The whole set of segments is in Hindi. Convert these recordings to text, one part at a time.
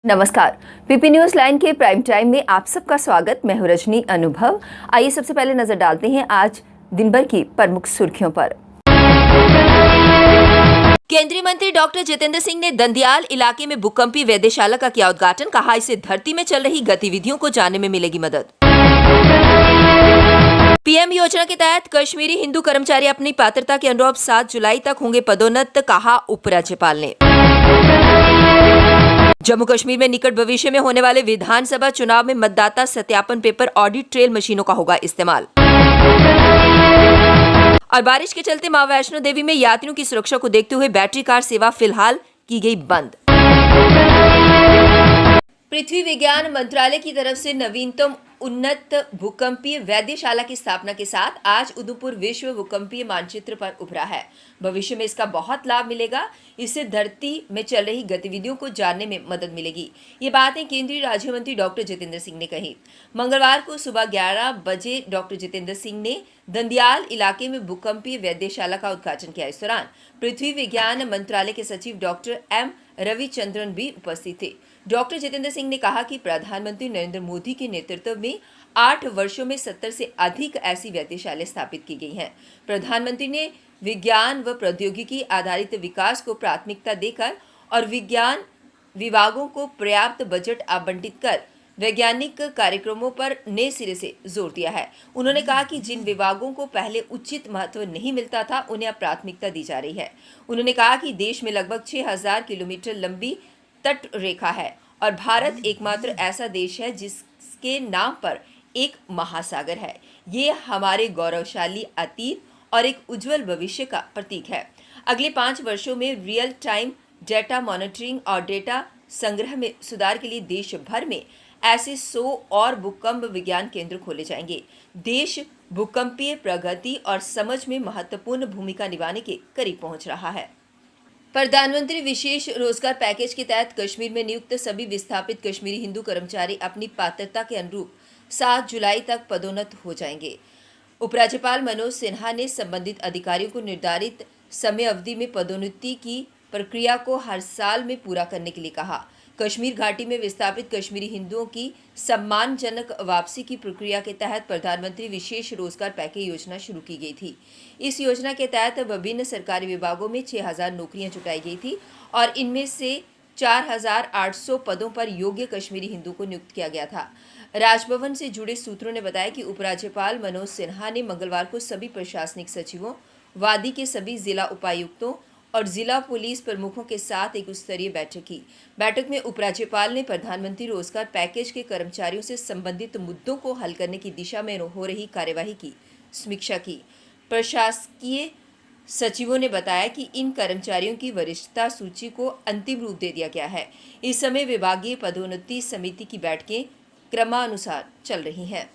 नमस्कार, पीपी न्यूज लाइन के प्राइम टाइम में आप सबका स्वागत। मैं हूं रजनी अनुभव। आइए सबसे पहले नजर डालते हैं आज दिन भर की प्रमुख सुर्खियों पर। केंद्रीय मंत्री डॉक्टर जितेंद्र सिंह ने दंदियाल इलाके में भूकंपीय वेधशाला का किया उद्घाटन। कहा, इससे धरती में चल रही गतिविधियों को जानने में मिलेगी मदद। पीएम योजना के तहत कश्मीरी हिंदू कर्मचारी अपनी पात्रता के अनुरूप 7 जुलाई तक होंगे पदोन्नत, कहा उपराज्यपाल ने। जम्मू कश्मीर में निकट भविष्य में होने वाले विधानसभा चुनाव में मतदाता सत्यापन पेपर ऑडिट ट्रेल मशीनों का होगा इस्तेमाल। और बारिश के चलते मां वैष्णो देवी में यात्रियों की सुरक्षा को देखते हुए बैटरी कार सेवा फिलहाल की गई बंद। पृथ्वी विज्ञान मंत्रालय की तरफ से नवीनतम उन्नत भूकंपीय वेधशाला की स्थापना के साथ आज उदयपुर विश्व भूकंपीय मानचित्र पर उभरा है। भविष्य में इसका बहुत लाभ मिलेगा। इससे धरती में चल रही गतिविधियों को जानने में मदद मिलेगी। ये बातें केंद्रीय राज्य मंत्री डॉक्टर जितेंद्र सिंह ने कही। मंगलवार को सुबह 11 बजे डॉक्टर जितेंद्र सिंह ने दंदियाल इलाके में भूकंपीय वेधशाला का उद्घाटन किया। इस दौरान पृथ्वी विज्ञान मंत्रालय के सचिव डॉक्टर एम रविचंद्रन भी उपस्थित थे। डॉक्टर जितेंद्र सिंह ने कहा कि प्रधानमंत्री नरेंद्र मोदी के नेतृत्व में 8 वर्षों में 70 से अधिक ऐसी वेधशालाएं स्थापित की गई हैं। प्रधानमंत्री ने विज्ञान व प्रौद्योगिकी आधारित विकास को प्राथमिकता देकर और विज्ञान विभागों को पर्याप्त बजट आवंटित कर वैज्ञानिक कार्यक्रमों पर नए सिरे से जोर दिया है। उन्होंने कहा कि जिन विभागों को पहले उचित महत्व नहीं मिलता था, उन्हें अब प्राथमिकता दी जा रही है। उन्होंने कहा कि देश में लगभग 6000 किलोमीटर लंबी तट रेखा है और भारत एकमात्र ऐसा देश है जिसके नाम पर एक महासागर है। ये हमारे गौरवशाली अतीत और एक उज्जवल भविष्य का प्रतीक है। अगले 5 वर्षों में रियल टाइम डेटा मॉनिटरिंग और डेटा संग्रह में सुधार के लिए देश भर में ऐसे 100 और भूकंप विज्ञान केंद्र खोले जाएंगे। देश भूकंपीय प्रगति और समझ में महत्वपूर्ण भूमिका निभाने के करीब पहुंच रहा है। प्रधानमंत्री विशेष रोजगार पैकेज के तहत कश्मीर में नियुक्त सभी विस्थापित कश्मीरी हिंदू कर्मचारी अपनी पात्रता के अनुरूप 7 जुलाई तक पदोन्नत हो जाएंगे। उपराज्यपाल मनोज सिन्हा ने संबंधित अधिकारियों को निर्धारित समय अवधि में पदोन्नति की प्रक्रिया को हर साल में पूरा करने के लिए कहा। कश्मीर घाटी में विस्थापित कश्मीरी हिंदुओं की सम्मानजनक वापसी की प्रक्रिया के तहत प्रधानमंत्री विशेष रोजगार पैकेज योजना शुरू की गई थी। इस योजना के तहत विभिन्न सरकारी विभागों में 6000 नौकरियां जुटाई गई थी और इनमें से 4800 पदों पर योग्य कश्मीरी हिंदुओं को नियुक्त किया गया था। राजभवन से जुड़े सूत्रों ने बताया कि उपराज्यपाल मनोज सिन्हा ने मंगलवार को सभी प्रशासनिक सचिवों, वादी के सभी जिला उपायुक्तों और जिला पुलिस प्रमुखों के साथ एक उच्च स्तरीय बैठक की। बैठक में उपराज्यपाल ने प्रधानमंत्री रोजगार पैकेज के कर्मचारियों से संबंधित मुद्दों को हल करने की दिशा में हो रही कार्यवाही की समीक्षा की। प्रशासकीय सचिवों ने बताया कि इन कर्मचारियों की वरिष्ठता सूची को अंतिम रूप दे दिया गया है। इस समय विभागीय पदोन्नति समिति की बैठकें क्रमानुसार चल रही हैं।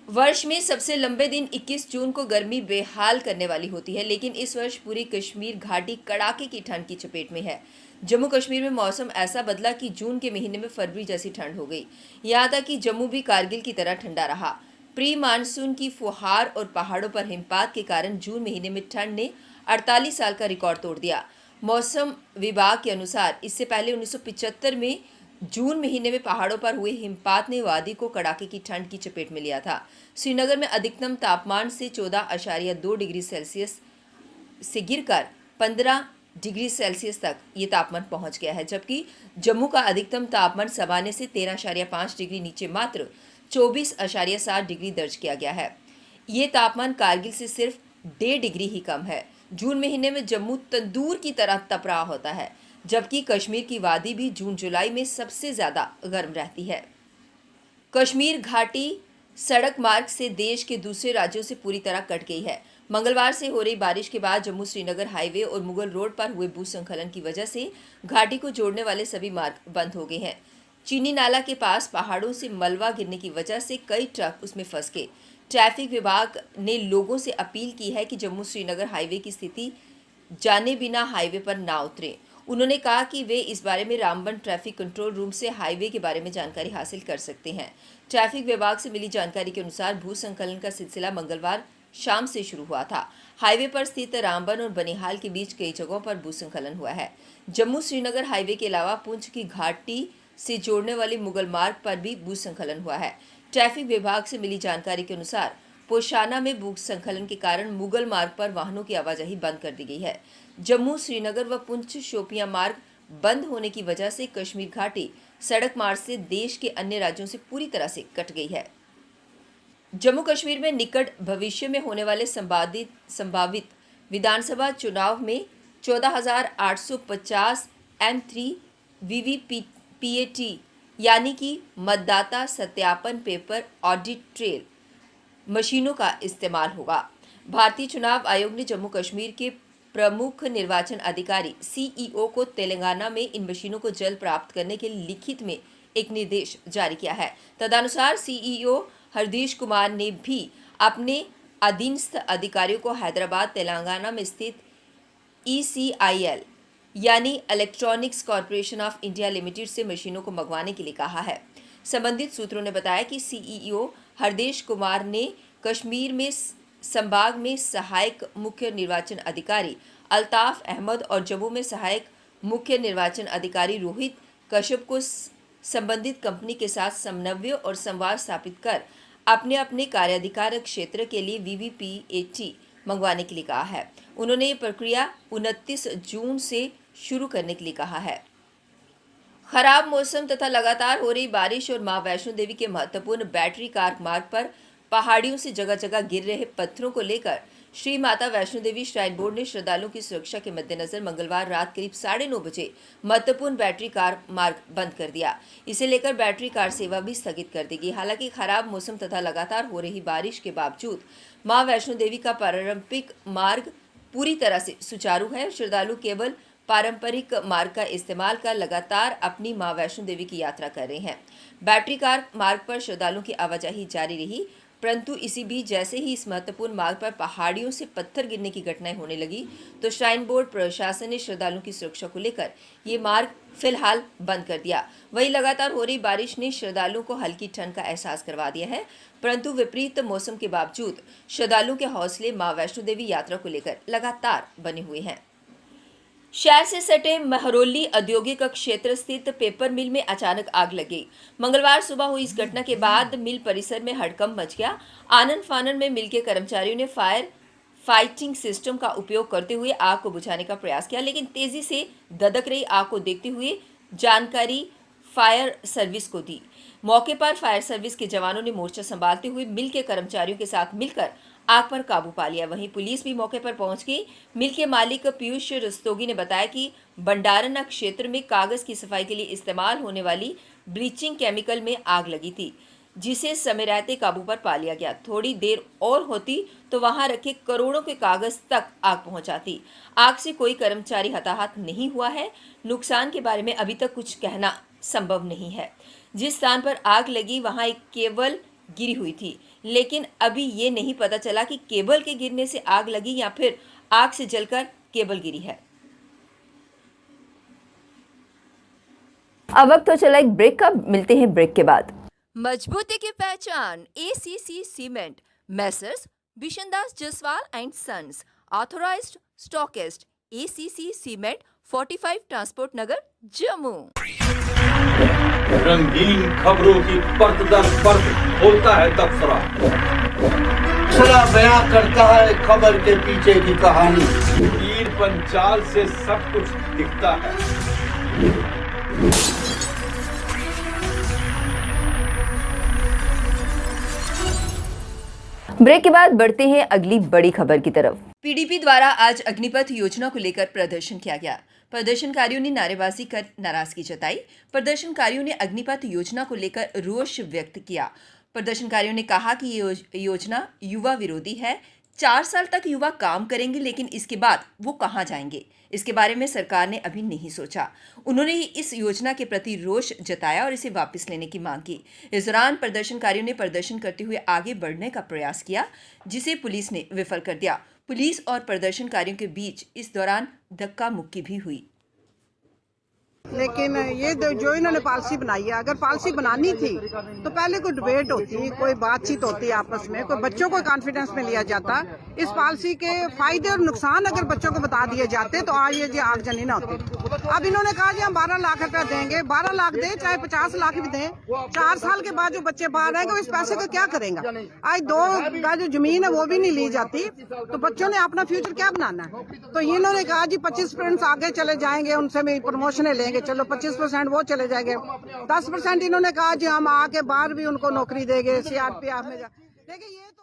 वर्ष में सबसे लंबे दिन 21 जून को गर्मी बेहाल करने वाली होती है, लेकिन इस वर्ष पूरी कश्मीर घाटी कड़ाके की ठंड की चपेट में है। जम्मू कश्मीर में मौसम ऐसा बदला कि जून के महीने में फरवरी जैसी ठंड हो गई। यहाँ तक कि जम्मू भी कारगिल की तरह ठंडा रहा। प्री मानसून की फुहार और पहाड़ों पर हिमपात के कारण जून महीने में ठंड ने 48 साल का रिकॉर्ड तोड़ दिया। मौसम विभाग के अनुसार इससे पहले 1975 में जून महीने में पहाड़ों पर हुए हिमपात ने वादी को कड़ाके की ठंड की चपेट में लिया था। श्रीनगर में अधिकतम तापमान से 14.2 डिग्री सेल्सियस से गिरकर 15 डिग्री सेल्सियस तक ये तापमान पहुंच गया है, जबकि जम्मू का अधिकतम तापमान सामान्य से 13.5 डिग्री नीचे मात्र 24.7 डिग्री दर्ज किया गया है। ये तापमान कारगिल से सिर्फ 1.5 डिग्री ही कम है। जून महीने में जम्मू तंदूर की तरह तप रहा होता है, जबकि कश्मीर की वादी भी जून जुलाई में सबसे ज्यादा गर्म रहती है। कश्मीर घाटी सड़क मार्ग से देश के दूसरे राज्यों से पूरी तरह कट गई है। मंगलवार से हो रही बारिश के बाद जम्मू श्रीनगर हाईवे और मुगल रोड पर हुए भूस्खलन की वजह से घाटी को जोड़ने वाले सभी मार्ग बंद हो गए हैं। चीनी नाला के पास पहाड़ों से मलबा गिरने की वजह से कई ट्रक उसमें फंस गए। ट्रैफिक विभाग ने लोगों से अपील की है कि जम्मू श्रीनगर हाईवे की स्थिति जाने बिना हाईवे पर ना उतरे। उन्होंने कहा कि वे इस बारे में रामबन ट्रैफिक कंट्रोल रूम से हाईवे के बारे में जानकारी हासिल कर सकते हैं। ट्रैफिक विभाग से मिली जानकारी के अनुसार भूस्खलन का सिलसिला मंगलवार शाम से शुरू हुआ था। हाईवे पर स्थित रामबन और बनिहाल के बीच कई जगहों पर भूस्खलन हुआ है। जम्मू श्रीनगर हाईवे के अलावा पुंछ की घाटी से जोड़ने वाले मुगल मार्ग पर भी भूस्खलन हुआ है। ट्रैफिक विभाग से मिली जानकारी के अनुसार पोशाना में भूस्खलन के कारण मुगल मार्ग पर वाहनों की आवाजाही बंद कर दी गई है। जम्मू श्रीनगर व पुंछ शोपियां मार्ग बंद होने की वजह से कश्मीर घाटी सड़क मार्ग से देश के अन्य राज्यों से पूरी तरह से कट गई है। जम्मू कश्मीर में निकट भविष्य में होने वाले संभावित विधानसभा चुनाव में 14,850 M3 VVPAT यानी कि मतदाता सत्यापन पेपर ऑडिट ट्रेल मशीनों का इस्तेमाल होगा। भारतीय चुनाव आयोग ने जम्मू कश्मीर के प्रमुख निर्वाचन अधिकारी CEO को तेलंगाना में इन मशीनों को जल्द प्राप्त करने के लिखित में एक निर्देश जारी किया है। तदनुसार CEO हरदीश कुमार ने भी अपने अधीनस्थ अधिकारियों को हैदराबाद तेलंगाना में स्थित ECIL यानी electronics corporation of India limited से मशीनों को मंगवाने के लिए कहा है। संबंधित सूत्रों ने बताया कि CEO हरदेश कुमार ने कश्मीर में संभाग में सहायक मुख्य निर्वाचन अधिकारी अल्ताफ अहमद और जम्मू में सहायक मुख्य निर्वाचन अधिकारी रोहित कश्यप को संबंधित कंपनी के साथ समन्वय और संवाद स्थापित कर अपने अपने कार्याधिकार क्षेत्र के लिए VVPAT मंगवाने के लिए कहा है। उन्होंने ये प्रक्रिया 29 जून से शुरू करने के लिए कहा है। खराब मौसम तथा लगातार हो रही बारिश और मां वैष्णो देवी के महत्वपूर्ण बैटरी कार मार्ग पर पहाड़ियों से जगह जगह गिर रहे पत्थरों को लेकर श्री माता वैष्णो देवी श्राइन बोर्ड ने श्रद्धालुओं की सुरक्षा के मद्देनजर मंगलवार रात करीब 9:30 बजे महत्वपूर्ण बैटरी कार मार्ग बंद कर दिया। इसे लेकर बैटरी कार सेवा भी स्थगित कर दी गई। हालांकि खराब मौसम तथा लगातार हो रही बारिश के बावजूद मां वैष्णो देवी का पारंपरिक मार्ग पूरी तरह से सुचारू है। श्रद्धालु केवल पारंपरिक मार्ग का इस्तेमाल कर लगातार अपनी मां वैष्णो देवी की यात्रा कर रहे हैं। बैटरी कार मार्ग पर श्रद्धालुओं की आवाजाही जारी रही, परंतु इसी बीच जैसे ही इस महत्वपूर्ण मार्ग पर पहाड़ियों से पत्थर गिरने की घटनाएं होने लगी तो श्राइन बोर्ड प्रशासन ने श्रद्धालुओं की सुरक्षा को लेकर ये मार्ग फिलहाल बंद कर दिया। वहीं लगातार हो रही बारिश ने श्रद्धालुओं को हल्की ठंड का एहसास करवा दिया है, परंतु विपरीत मौसम के बावजूद श्रद्धालुओं के हौसले मां वैष्णो देवी यात्रा को लेकर लगातार बने हुए हैं। शहर से सटे महरौली औद्योगिक क्षेत्र स्थित पेपर मिल में अचानक आग लग गई। मंगलवार सुबह हुई इस घटना के बाद मिल परिसर में हड़कंप मच गया। आनन फानन में मिल के कर्मचारियों ने फायर फाइटिंग सिस्टम का उपयोग करते हुए आग को बुझाने का प्रयास किया, लेकिन तेजी से धधक रही आग को देखते हुए जानकारी फायर सर्विस को दी। मौके पर फायर सर्विस के जवानों ने मोर्चा संभालते हुए मिल के कर्मचारियों के साथ मिलकर आग पर काबू पा लिया। वहीं पुलिस भी मौके पर पहुंच गई। मिल के मालिक पीयूष रस्तोगी ने बताया कि भंडारण क्षेत्र में कागज की सफाई के लिए इस्तेमाल होने वाली ब्लीचिंग केमिकल में आग लगी थी, जिसे समय रहते काबू पर पा लिया गया। थोड़ी देर और होती तो वहां रखे करोड़ों के कागज तक आग पहुंच जाती। आग से कोई कर्मचारी हताहत नहीं हुआ है। नुकसान के बारे में अभी तक कुछ कहना संभव नहीं है। जिस स्थान पर आग लगी वहां एक केबल गिरी हुई थी, लेकिन अभी ये नहीं पता चला कि केबल के गिरने से आग लगी या फिर आग से जलकर केबल गिरी है। अब वक्त तो चला एक ब्रेक का, मिलते हैं ब्रेक के बाद। मजबूती की पहचान ACC cement, messrs Bishandas Jaswal and sons, authorised stockist, ACC cement, 45 transport Nagar, Jammu. रंगीन खबरों की परत दर परत होता है तबसरा, बयां करता है खबर के पीछे की कहानी। तीर पंचाल से सब कुछ दिखता है। ब्रेक के बाद बढ़ते हैं अगली बड़ी खबर की तरफ। PDP द्वारा आज अग्निपथ योजना को लेकर प्रदर्शन किया गया। प्रदर्शनकारियों ने नारेबाजी कर नाराजगी जताई। प्रदर्शनकारियों ने अग्निपथ योजना को लेकर रोष व्यक्त किया। प्रदर्शनकारियों ने कहा कि ये योजना युवा विरोधी है। 4 साल तक युवा काम करेंगे, लेकिन इसके बाद वो कहां जाएंगे, इसके बारे में सरकार ने अभी नहीं सोचा। उन्होंने इस योजना के प्रति रोष जताया और इसे वापस लेने की मांग की। इस दौरान प्रदर्शनकारियों ने प्रदर्शन करते हुए आगे बढ़ने का प्रयास किया, जिसे पुलिस ने विफल कर दिया। पुलिस और प्रदर्शनकारियों के बीच इस दौरान धक्का मुक्की भी हुई। लेकिन ये जो इन्होंने पॉलिसी बनाई है, अगर पॉलिसी बनानी थी तो पहले कोई डिबेट होती, कोई बातचीत होती आपस में, कोई बच्चों को कॉन्फिडेंस में लिया जाता। इस पॉलिसी के फायदे और नुकसान अगर बच्चों को बता दिए जाते तो आज ये आगजनी ना होती। अब इन्होंने कहा जी हम 12 लाख रुपया देंगे, 12 लाख दें चाहे 50 लाख भी दें, 4 साल के बाद जो बच्चे बाहर आएंगे इस पैसे को क्या करेंगा? आज 2 का जो जमीन है वो भी नहीं ली जाती, तो बच्चों ने अपना फ्यूचर क्या बनाना है? तो इन्होंने कहा जी 25% आगे चले जाएंगे, उनसे भी प्रमोशनें लेंगे, चलो 25% वो चले जाएंगे, 10% इन्होंने कहा जी हम आके बाहर भी उनको नौकरी देंगे, सीआरपीएफ में देखिए ये तो।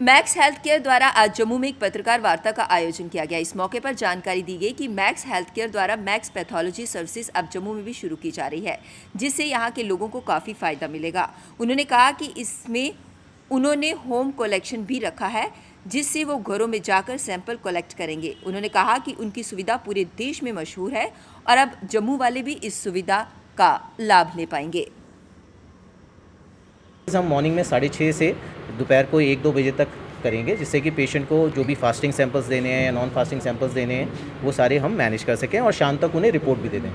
मैक्स हेल्थ केयर द्वारा आज जम्मू में एक पत्रकार वार्ता का आयोजन किया गया। इस मौके पर जानकारी दी गई कि मैक्स हेल्थ केयर द्वारा मैक्स पैथोलॉजी सर्विसेज अब जम्मू में भी शुरू की जा रही है, जिससे यहाँ के लोगों को काफ़ी फायदा मिलेगा। उन्होंने कहा कि इसमें उन्होंने होम कलेक्शन भी रखा है, जिससे वो घरों में जाकर सैंपल कलेक्ट करेंगे। उन्होंने कहा कि उनकी सुविधा पूरे देश में मशहूर है और अब जम्मू वाले भी इस सुविधा का लाभ ले पाएंगे। हम मॉर्निंग में 6:30 से दोपहर को 1-2 बजे तक करेंगे, जिससे कि पेशेंट को जो भी फास्टिंग सैंपल्स देने हैं या नॉन फास्टिंग सैंपल्स देने हैं वो सारे हम मैनेज कर सकें और शाम तक उन्हें रिपोर्ट भी दे दें।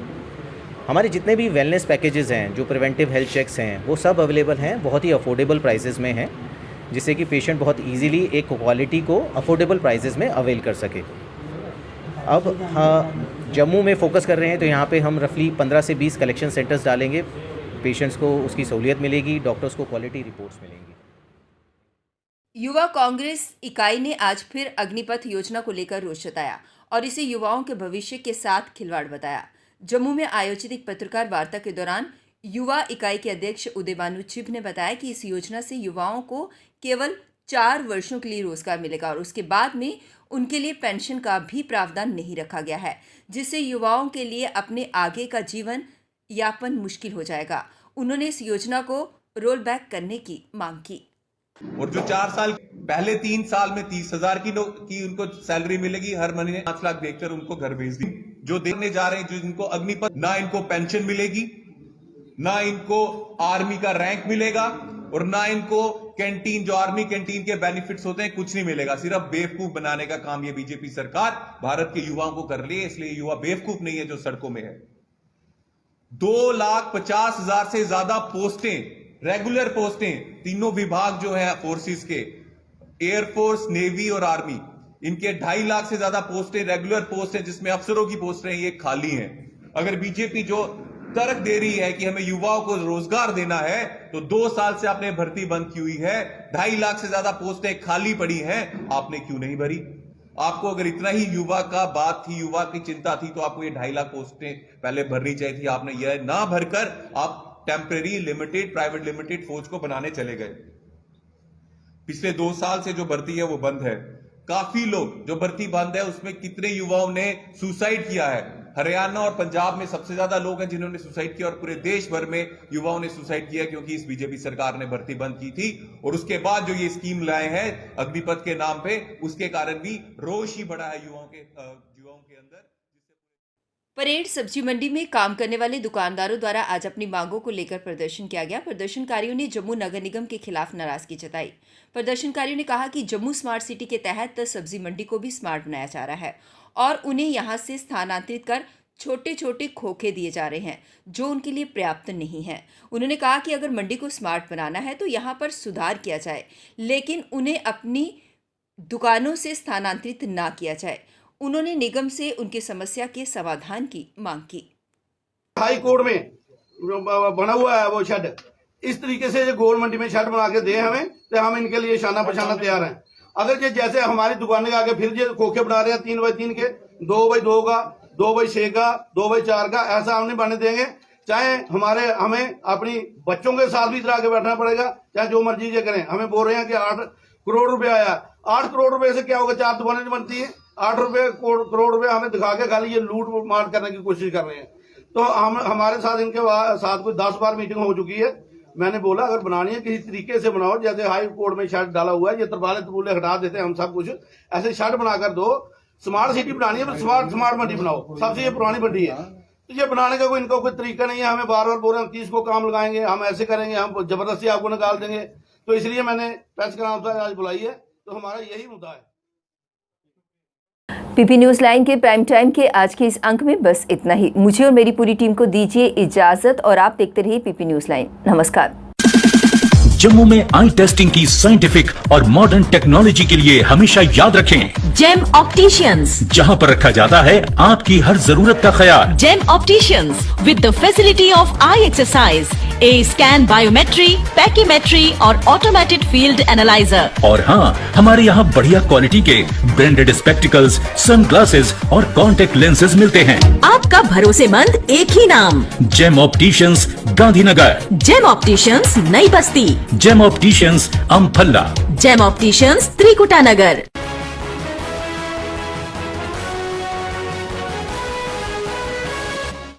हमारे जितने भी वेलनेस पैकेजेस हैं, जो प्रिवेंटिव हेल्थ चेक्स हैं, वो सब अवेलेबल हैं, बहुत ही अफोर्डेबल प्राइसेस में हैं, जिससे कि पेशेंट बहुत इजीली एक क्वालिटी को अफोर्डेबल प्राइसेस में अवेल कर सके। अब हाँ, जम्मू में फोकस कर रहे हैं तो यहाँ पे हम रफली 15 से 20 कलेक्शन सेंटर्स डालेंगे। पेशेंट्स को उसकी सहूलियत मिलेगी, डॉक्टर्स को क्वालिटी रिपोर्ट्स मिलेंगी। युवा कांग्रेस इकाई ने आज फिर अग्निपथ योजना को लेकर रोष जताया और इसे युवाओं के भविष्य के साथ खिलवाड़ बताया। जम्मू में आयोजित एक पत्रकार वार्ता के दौरान युवा इकाई के अध्यक्ष उदयबानु चिब ने बताया कि इस योजना से युवाओं को केवल 4 वर्षों के लिए रोजगार मिलेगा और उसके बाद में उनके लिए पेंशन का भी प्रावधान नहीं रखा गया है, जिससे युवाओं के लिए अपने आगे का जीवन यापन मुश्किल हो जाएगा। उन्होंने इस योजना को रोल बैक करने की मांग की। और जो 4 साल पहले 3 साल में 30,000 की उनको सैलरी मिलेगी, हर महीने 5 लाख देकर उनको घर भेज दी। जो देने जा रहे हैं, जो इनको अग्निपथ, ना इनको पेंशन मिलेगी, ना इनको आर्मी का रैंक मिलेगा और ना इनको कैंटीन, जो आर्मी कैंटीन के बेनिफिट्स होते हैं, कुछ नहीं मिलेगा। सिर्फ बेवकूफ बनाने का काम ये बीजेपी सरकार भारत के युवाओं को कर रही है। इसलिए युवा बेवकूफ नहीं है जो सड़कों में है। 2,50,000 से ज्यादा पोस्टें, रेगुलर पोस्टें, तीनों विभाग जो है फोर्सेस के, एयरफोर्स, नेवी और आर्मी, इनके 2.5 लाख से ज्यादा पोस्टें रेगुलर पोस्ट हैं, जिसमें अफसरों की पोस्टें ये खाली हैं। अगर बीजेपी जो तर्क दे रही है कि हमें युवाओं को रोजगार देना है, तो 2 साल से आपने भर्ती बंद की हुई है, 2.5 लाख से ज्यादा पोस्टें खाली पड़ी हैं, आपने क्यों नहीं भरी? आपको अगर इतना ही युवा का बात थी, युवा की चिंता थी, तो आपको ये 2.5 लाख पोस्टें पहले भरनी चाहिए थी। आपने यह ना भरकर आप टेम्परेरी लिमिटेड, प्राइवेट लिमिटेड फौज को बनाने चले गए। पिछले 2 साल से जो भर्ती है वो बंद है। काफी लोग, जो भर्ती बंद है उसमें कितने युवाओं ने सुसाइड किया है? हरियाणा और पंजाब में सबसे ज्यादा लोग हैं जिन्होंने सुसाइड किया और पूरे देश भर में युवाओं ने सुसाइड किया, क्योंकि इस बीजेपी सरकार ने भर्ती बंद की थी। और उसके बाद जो ये स्कीम लाए हैं अग्निपथ के नाम पे, उसके कारण भी रोष ही बढ़ा है युवाओं के अंदर। परेड सब्जी मंडी में काम करने वाले दुकानदारों द्वारा आज अपनी मांगों को लेकर प्रदर्शन किया गया। प्रदर्शनकारियों ने जम्मू नगर निगम के खिलाफ नाराजगी जताई। प्रदर्शनकारियों ने कहा कि जम्मू स्मार्ट सिटी के तहत सब्जी मंडी को भी स्मार्ट बनाया जा रहा है और उन्हें यहां से स्थानांतरित कर छोटे छोटे खोखे दिए जा रहे हैं, जो उनके लिए पर्याप्त नहीं है। उन्होंने कहा कि अगर मंडी को स्मार्ट बनाना है तो यहाँ पर सुधार किया जाए, लेकिन उन्हें अपनी दुकानों से स्थानांतरित ना किया जाए। उन्होंने निगम से उनकी समस्या के समाधान की मांग की। हाई कोर्ट में बना हुआ है वो शेड, इस तरीके से गोल मंडी में शेड बना के दे हमें, तो हम इनके लिए शाना पछाना तैयार हैं। अगर ये जैसे हमारी दुकान के आगे फिर ये खोखे बना रहे हैं 3x3 के, 2x2 का, 2x6 का, 2x4 का, ऐसा हम नहीं बनने देंगे। चाहे हमें अपनी बच्चों के साथ भी इधर आके बैठना पड़ेगा, चाहे जो मर्जी ये करें। हमें बोल रहे हैं कि 8 करोड़ रुपए आया, 8 करोड़ रुपए से क्या होगा? 4 दुकानें बनती है। 8 करोड़ रुपए हमें दिखा के खाली ये लूट मार करने की कोशिश कर रहे हैं। तो हमारे साथ इनके साथ कोई 10 बार मीटिंग हो चुकी है। मैंने बोला अगर बनानी है किसी तरीके से बनाओ, जैसे हाई कोर्ट में शेड डाला हुआ है, ये तरपाले हटा देते हैं हम सब कुछ, ऐसे शेड बनाकर दो। स्मार्ट सिटी बनानी है, स्मार्ट मंडी बनाओ। सबसे ये पुरानी मंडी है, तो ये बनाने का इनका कोई तरीका नहीं है। हमें बार बार बोल रहे हैं 30 को काम लगाएंगे, हम ऐसे करेंगे, हम जबरदस्ती आपको निकाल देंगे। तो इसलिए मैंने प्रेस कॉन्फ्रेंस आज बुलाई है, तो हमारा यही मुद्दा है। पीपी न्यूज लाइन के प्राइम टाइम के आज के इस अंक में बस इतना ही। मुझे और मेरी पूरी टीम को दीजिए इजाजत और आप देखते रहिए पीपी न्यूज लाइन। नमस्कार। जम्मू में आई टेस्टिंग की साइंटिफिक और मॉडर्न टेक्नोलॉजी के लिए हमेशा याद रखें जेम ऑप्टिशियंस, जहां पर रखा जाता है आपकी हर जरूरत का ख्याल। Gem opticians with the facility of eye exercise, A scan, biometry, pachymetry और ऑटोमेटेड फील्ड एनालाइजर। और हाँ, हमारे यहाँ बढ़िया क्वालिटी के ब्रांडेड स्पेक्टिकल्स, सनग्लासेस और कॉन्टेक्ट लेंसेज मिलते हैं। आपका भरोसेमंद एक ही नाम, Gem opticians, Gandhinagar. Gem opticians, Nai Basti. Gem opticians, Amphalla. Gem opticians, Trikuta नगर।